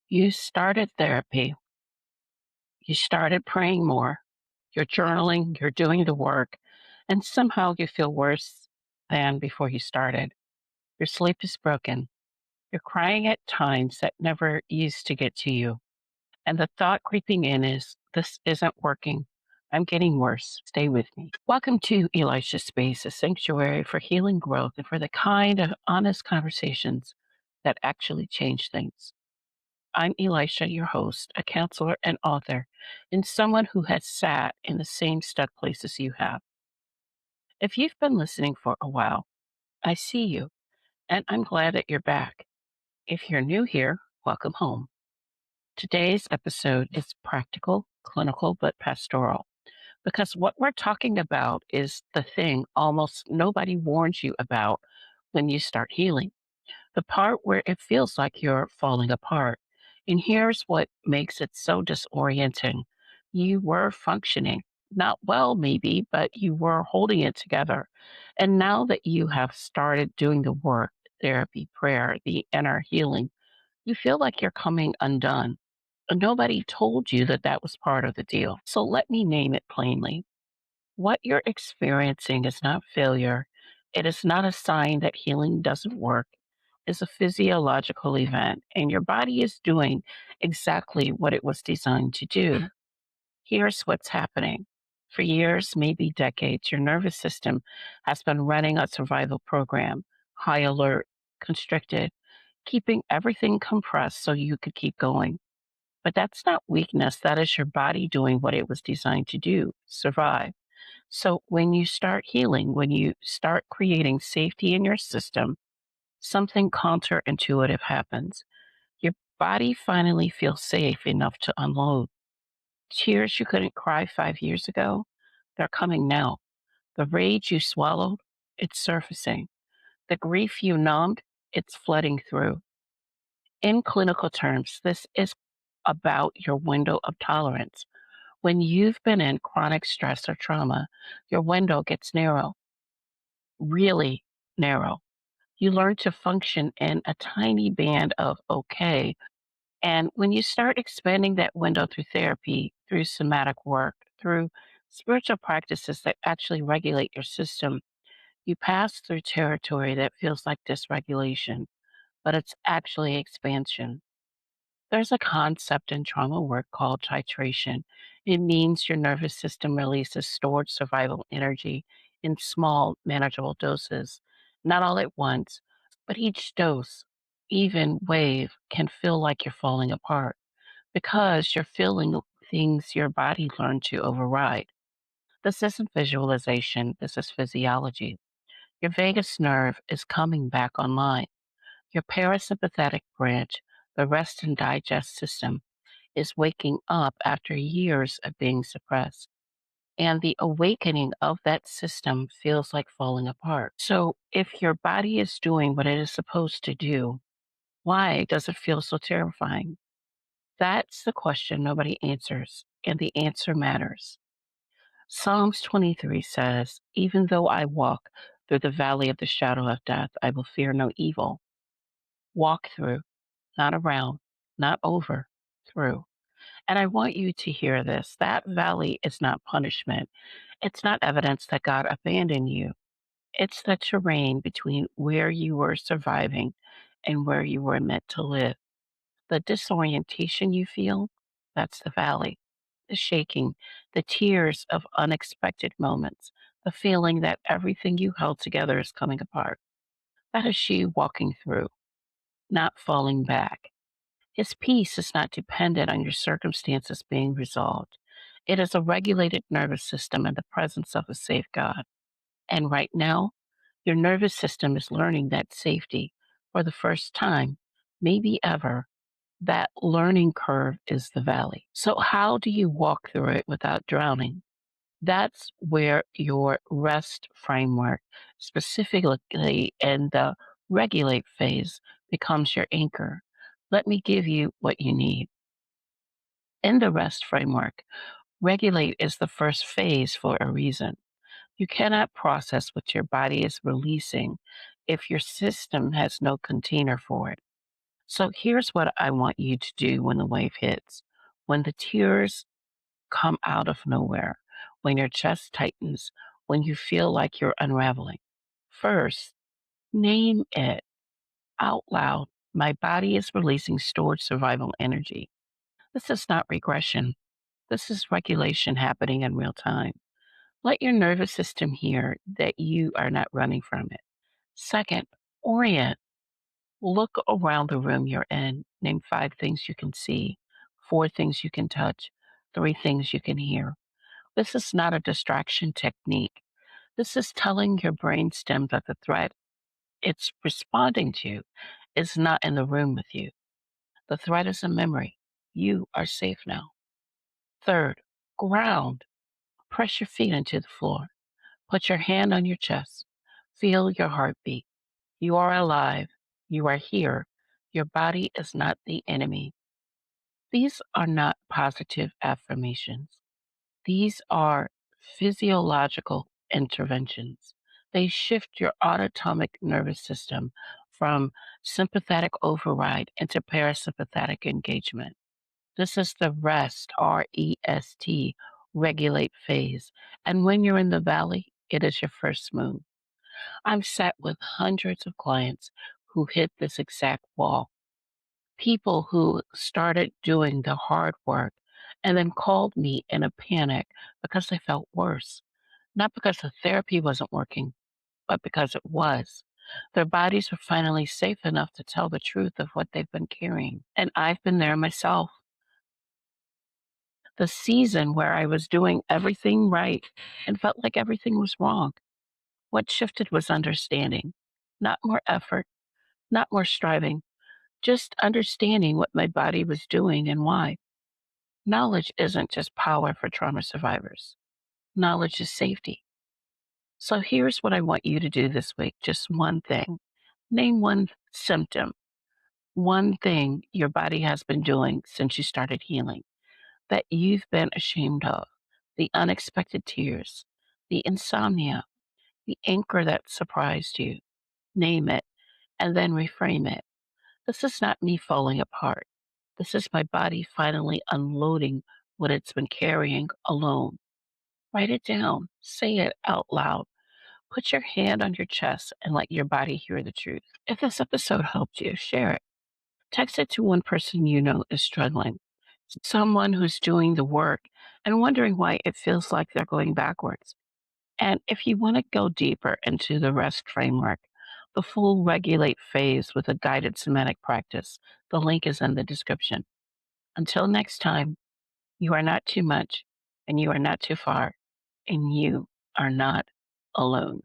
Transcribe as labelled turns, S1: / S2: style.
S1: You started therapy. You started praying more. You're journaling, you're doing the work, and somehow you feel worse than before you started. Your sleep is broken. You're crying at times that never used to get to you. And the thought creeping in is, this isn't working. I'm getting worse. Stay with me. Welcome to Elisha Space, a sanctuary for healing growth and for the kind of honest conversations that actually change things. I'm Elisha, your host, a counselor and author, and someone who has sat in the same stuck places you have. If you've been listening for a while, I see you, and I'm glad that you're back. If you're new here, welcome home. Today's episode is practical, clinical, but pastoral, because what we're talking about is the thing almost nobody warns you about when you start healing. The part where it feels like you're falling apart. And here's what makes it so disorienting. You were functioning, not well, maybe, but you were holding it together. And now that you have started doing the work, therapy, prayer, the inner healing, you feel like you're coming undone. And nobody told you that that was part of the deal. So let me name it plainly. What you're experiencing is not failure. It is not a sign that healing doesn't work. It's a physiological event, and your body is doing exactly what it was designed to do. Here's what's happening. For years, maybe decades, your nervous system has been running a survival program, high alert, constricted, keeping everything compressed so you could keep going. But that's not weakness. That is your body doing what it was designed to do, survive. So when you start healing, when you start creating safety in your system, something counterintuitive happens. Your body finally feels safe enough to unload. Tears you couldn't cry 5 years ago, they're coming now. The rage you swallowed, it's surfacing. The grief you numbed, it's flooding through. In clinical terms, this is about your window of tolerance. When you've been in chronic stress or trauma, your window gets narrow, really narrow. You learn to function in a tiny band of okay. And when you start expanding that window through therapy, through somatic work, through spiritual practices that actually regulate your system, you pass through territory that feels like dysregulation, but it's actually expansion. There's a concept in trauma work called titration. It means your nervous system releases stored survival energy in small, manageable doses, not all at once, but each dose, even wave, can feel like you're falling apart because you're feeling things your body learned to override. This isn't visualization, this is physiology. Your vagus nerve is coming back online. Your parasympathetic branch, the rest and digest system, is waking up after years of being suppressed. And the awakening of that system feels like falling apart. So, if your body is doing what it is supposed to do, why does it feel so terrifying? That's the question nobody answers, and the answer matters. Psalms 23 says, even though I walk through the valley of the shadow of death, I will fear no evil. Walk through, not around, not over, through. And I want you to hear this. That valley is not punishment. It's not evidence that God abandoned you. It's the terrain between where you were surviving and where you were meant to live. The disorientation you feel, that's the valley. The shaking, the tears of unexpected moments, the feeling that everything you held together is coming apart. That is you walking through, not falling back. His peace is not dependent on your circumstances being resolved. It is a regulated nervous system in the presence of a safe God. And right now, your nervous system is learning that safety for the first time, maybe ever. That learning curve is the valley. So, how do you walk through it without drowning? That's where your rest framework, specifically in the regulate phase, becomes your anchor. Let me give you what you need. In the rest framework, regulate is the first phase for a reason. You cannot process what your body is releasing if your system has no container for it. So here's what I want you to do when the wave hits. When the tears come out of nowhere, when your chest tightens, when you feel like you're unraveling. First, name it out loud. My body is releasing stored survival energy. This is not regression. This is regulation happening in real time. Let your nervous system hear that you are not running from it. Second, orient. Look around the room you're in. Name 5 things you can see, 4 things you can touch, 3 things you can hear. This is not a distraction technique. This is telling your brainstem that the threat it's responding to is not in the room with you. The threat is a memory. You are safe now. Third, ground. Press your feet into the floor. Put your hand on your chest. Feel your heartbeat. You are alive. You are here. Your body is not the enemy. These are not positive affirmations. These are physiological interventions. They shift your autonomic nervous system from sympathetic override into parasympathetic engagement. This is the rest, REST, regulate phase. And when you're in the valley, it is your first move. I've sat with hundreds of clients who hit this exact wall. People who started doing the hard work and then called me in a panic because they felt worse. Not because the therapy wasn't working, but because it was. Their bodies were finally safe enough to tell the truth of what they've been carrying. And I've been there myself. The season where I was doing everything right and felt like everything was wrong. What shifted was understanding, not more effort, not more striving, just understanding what my body was doing and why. Knowledge isn't just power for trauma survivors. Knowledge is safety. So here's what I want you to do this week. Just one thing. Name one symptom, one thing your body has been doing since you started healing that you've been ashamed of. The unexpected tears, the insomnia, the anchor that surprised you. Name it and then reframe it. This is not me falling apart. This is my body finally unloading what it's been carrying alone. Write it down. Say it out loud. Put your hand on your chest and let your body hear the truth. If this episode helped you, share it. Text it to one person you know is struggling, someone who's doing the work and wondering why it feels like they're going backwards. And if you want to go deeper into the REST framework, the full regulate phase with a guided somatic practice, the link is in the description. Until next time, you are not too much and you are not too far and you are not alone.